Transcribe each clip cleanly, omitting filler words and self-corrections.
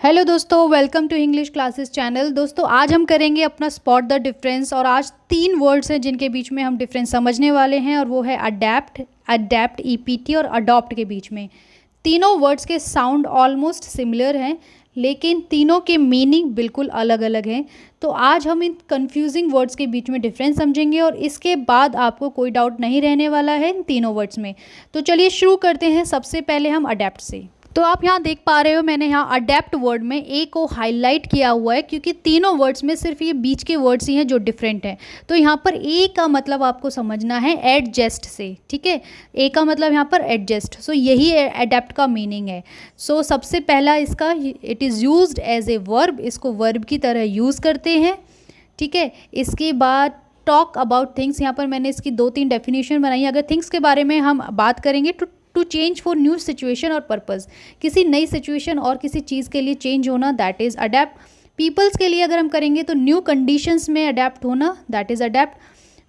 Hello दोस्तों, welcome to English classes channel. दोस्तों आज हम करेंगे अपना स्पॉट द डिफरेंस और आज 3 वर्ड्स हैं जिनके बीच में हम डिफरेंस समझने वाले हैं और वो है अडेप्ट ईपीटी और अडॉप्ट के बीच में। तीनों वर्ड्स के साउंड ऑलमोस्ट सिमिलर हैं लेकिन तीनों के मीनिंग बिल्कुल अलग अलग हैं। तो आज हम इन कंफ्यूजिंग वर्ड्स के बीच में डिफरेंस समझेंगे और इसके बाद आपको कोई डाउट नहीं रहने वाला है इन तीनों वर्ड्स में। तो चलिए शुरू करते हैं। सबसे पहले हम अडेप्ट से। तो आप यहाँ देख पा रहे हो मैंने यहाँ अडेप्ट वर्ड में ए को हाईलाइट किया हुआ है क्योंकि तीनों वर्ड्स में सिर्फ ये बीच के वर्ड्स ही हैं जो डिफरेंट हैं। तो यहाँ पर ए का मतलब आपको समझना है एडजस्ट से, ठीक है। ए का मतलब यहाँ पर एडजस्ट, सो यही अडेप्ट का मीनिंग है। सो सबसे पहला इसका it is used as a verb, इसको वर्ब की तरह यूज़ करते हैं, ठीक है। इसके बाद टॉक अबाउट थिंग्स, यहाँ पर मैंने इसकी 2-3 डेफिनेशन बनाई। अगर थिंग्स के बारे में हम बात करेंगे to change for new situation और पर्पज़, किसी नई सिचुएशन और किसी चीज़ के लिए चेंज होना, दैट इज़ अडेप्ट। पीपल्स के लिए अगर हम करेंगे तो न्यू कंडीशंस में अडेप्ट होना, that is adapt.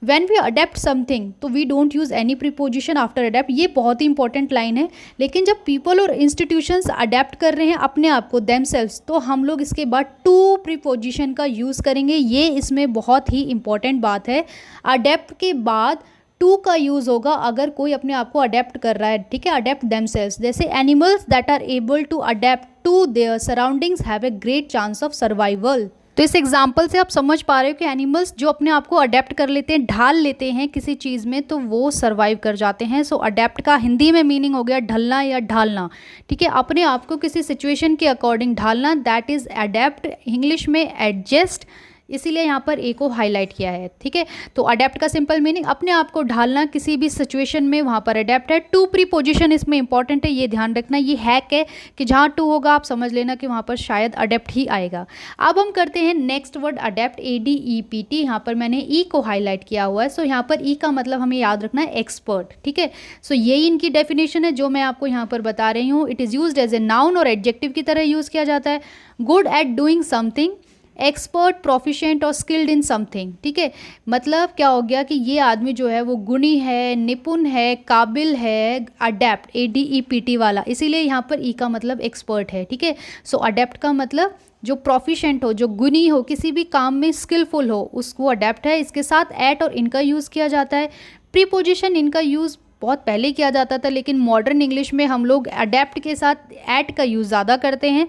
When we adapt something तो we don't use any preposition after adapt, ये बहुत ही इंपॉर्टेंट लाइन है। लेकिन जब पीपल और इंस्टीट्यूशंस अडेप्ट कर रहे हैं अपने आप को देमसेल्व्स, तो हम लोग इसके बाद टू प्रीपोजिशन का यूज़ करेंगे। ये इसमें बहुत ही इंपॉर्टेंट बात है। अडेप्ट के बाद टू का यूज़ होगा अगर कोई अपने आप को अडेप्ट कर रहा है, ठीक है। अडेप्ट देमसेल्व्स, जैसे animals that are able to adapt to their surroundings have a great chance of survival. तो इस एग्जाम्पल से आप समझ पा रहे हो कि एनिमल्स जो अपने आप को अडेप्ट कर लेते हैं, ढाल लेते हैं किसी चीज़ में, तो वो सर्वाइव कर जाते हैं। सो अडेप्ट का हिंदी में मीनिंग हो गया ढलना या ढालना, ठीक है। अपने आप को किसी सिचुएशन के अकॉर्डिंग ढालना, दैट इज़ अडेप्ट। इंग्लिश में एडजस्ट, इसीलिए यहाँ पर ए को हाईलाइट किया है, ठीक है। तो अडेप्ट का सिंपल मीनिंग अपने आप को ढालना किसी भी सिचुएशन में, वहाँ पर अडेप्ट है। टू प्रीपोजिशन इसमें इंपॉर्टेंट है, ये ध्यान रखना। ये हैक है कि जहाँ टू होगा आप समझ लेना कि वहाँ पर शायद अडेप्ट ही आएगा। अब हम करते हैं नेक्स्ट वर्ड अडेप्ट, ADEPT। यहाँ पर मैंने ई को हाईलाइट किया हुआ है। सो यहाँ पर ई का मतलब हमें याद रखना है एक्सपर्ट, ठीक है। सो यही इनकी डेफिनेशन है जो मैं आपको यहाँ पर बता रही हूँ। It is used as a noun और एडजेक्टिव की तरह यूज़ किया जाता है। Good at doing something, expert, proficient और स्किल्ड इन समथिंग, ठीक है। मतलब क्या हो गया कि ये आदमी जो है वो गुणी है, निपुण है, काबिल है। अडेप्ट ADEPT वाला, इसीलिए यहाँ पर ई का मतलब एक्सपर्ट है, ठीक है। सो अडेप्ट का मतलब जो प्रोफिशिएंट हो, जो गुणी हो, किसी भी काम में स्किलफुल हो, उसको अडेप्ट है। इसके साथ एट और इनका यूज़ किया जाता है। प्रीपोजिशन इनका यूज़ बहुत पहले किया जाता था लेकिन मॉडर्न इंग्लिश में हम लोग अडेप्ट के साथ एट का यूज़ ज़्यादा करते हैं।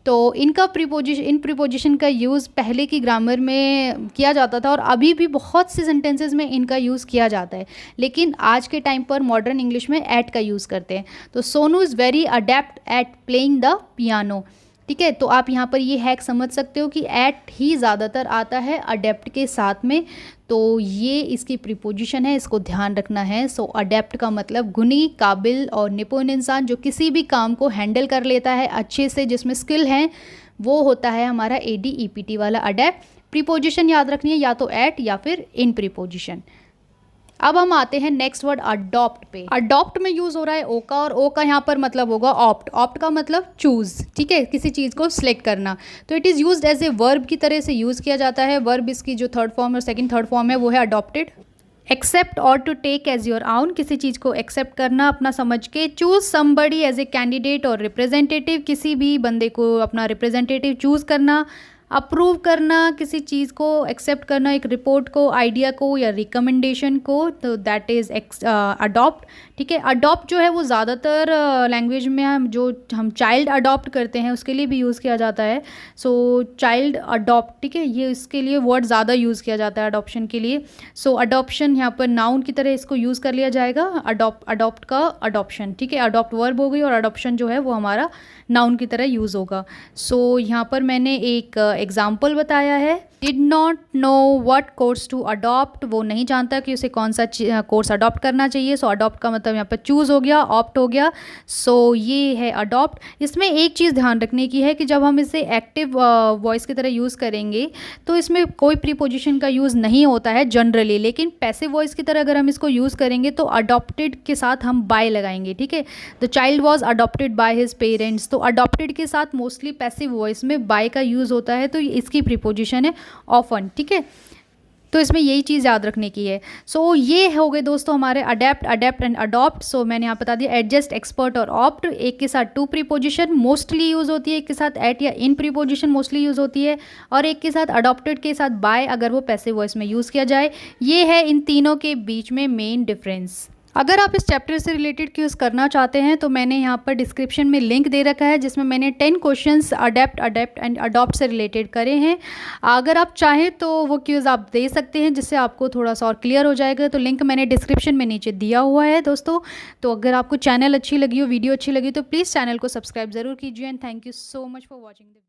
तो इनका प्रीपोजिशन का यूज़ पहले की ग्रामर में किया जाता था और अभी भी बहुत से सेंटेंसेस में इनका यूज़ किया जाता है, लेकिन आज के टाइम पर मॉडर्न इंग्लिश में एट का यूज़ करते हैं। तो Sonu is very adapt eight playing the piano, ठीक है। तो आप यहाँ पर ये हैक समझ सकते हो कि एट ही ज़्यादातर आता है अडेप्ट के साथ में। तो ये इसकी प्रीपोजिशन है, इसको ध्यान रखना है। सो अडेप्ट का मतलब गुणी, काबिल और निपुण इंसान जो किसी भी काम को हैंडल कर लेता है अच्छे से, जिसमें स्किल है, वो होता है हमारा ADEPT वाला अडेप्ट। प्रीपोजिशन याद रखनी है, या तो एट या फिर इन प्रीपोजिशन। अब हम आते हैं नेक्स्ट वर्ड अडॉप्ट पे। अडॉप्ट में यूज़ हो रहा है ओ का, और ओ का यहाँ पर मतलब होगा ऑप्ट। ऑप्ट का मतलब चूज़, ठीक है, किसी चीज़ को सिलेक्ट करना। तो it is used as a verb की तरह से यूज़ किया जाता है। वर्ब इसकी जो थर्ड फॉर्म और सेकंड थर्ड फॉर्म है वो है अडॉप्टेड। एक्सेप्ट और to take as your own, किसी चीज़ को एक्सेप्ट करना अपना समझ के। Choose somebody as a candidate और रिप्रेजेंटेटिव, किसी भी बंदे को अपना रिप्रेजेंटेटिव चूज़ करना। अप्रूव करना, किसी चीज़ को एक्सेप्ट करना, एक रिपोर्ट को, आइडिया को या रिकमेंडेशन को, तो दैट इज़ अडॉप्ट, ठीक है। अडॉप्ट जो है वो ज़्यादातर लैंग्वेज में हम चाइल्ड अडॉप्ट करते हैं उसके लिए भी यूज़ किया जाता है। सो चाइल्ड अडॉप्ट, ठीक है, ये इसके लिए वर्ड ज़्यादा यूज़ किया जाता है अडॉप्शन के लिए। सो अडॉप्शन यहाँ पर नाउन की तरह इसको यूज़ कर लिया जाएगा। अडॉप्ट का अडॉप्शन, ठीक है। अडॉप्ट वर्ब हो गई और अडॉप्शन जो है वो हमारा नाउन की तरह यूज़ होगा। सो यहाँ पर मैंने एक एग्जाम्पल बताया है। Did not know what course to adopt, वो नहीं जानता कि उसे कौन सा कोर्स अडॉप्ट करना चाहिए। सो अडॉप्ट का मतलब यहाँ पर चूज़ हो गया, ऑप्ट हो गया। सो ये है अडॉप्ट। इसमें एक चीज़ ध्यान रखने की है कि जब हम इसे एक्टिव वॉइस की तरह यूज़ करेंगे तो इसमें कोई प्रीपोजिशन का यूज़ नहीं होता है जनरली, लेकिन पैसिव वॉइस की तरह अगर हम इसको यूज़ करेंगे तो अडॉप्टेड के साथ हम बाय लगाएंगे, ठीक है। The child was adopted by his parents, तो अडॉप्टेड के साथ मोस्टली पैसिव वॉइस में बाय का यूज़ होता है, तो इसकी प्रीपोजिशन है ऑफन, ठीक है। तो इसमें यही चीज़ याद रखने की है। सो ये हो गए दोस्तों हमारे अडेप्ट, अडेप्ट एंड अडॉप्ट। सो मैंने यहाँ बता दिया एडजस्ट, एक्सपर्ट और ऑप्ट। एक के साथ टू प्रीपोजिशन मोस्टली यूज़ होती है, एक के साथ एट या इन प्रीपोजिशन मोस्टली यूज़ होती है, और एक के साथ अडॉप्टेड के साथ बाय अगर वो पैसिव वॉइस में यूज़ किया जाए। ये है इन तीनों के बीच में मेन डिफरेंस। अगर आप इस चैप्टर से रिलेटेड क्यूज़ करना चाहते हैं तो मैंने यहाँ पर डिस्क्रिप्शन में लिंक दे रखा है जिसमें मैंने 10 questions adapt, adapt and adopt से रिलेटेड करे हैं। अगर आप चाहें तो वो क्यूज़ आप दे सकते हैं जिससे आपको थोड़ा सा और क्लियर हो जाएगा। तो लिंक मैंने डिस्क्रिप्शन में नीचे दिया हुआ है दोस्तों। तो अगर आपको चैनल अच्छी लगी हो, वीडियो अच्छी लगी तो प्लीज़ चैनल को सब्सक्राइब ज़रूर कीजिए। And thank you so much for watching the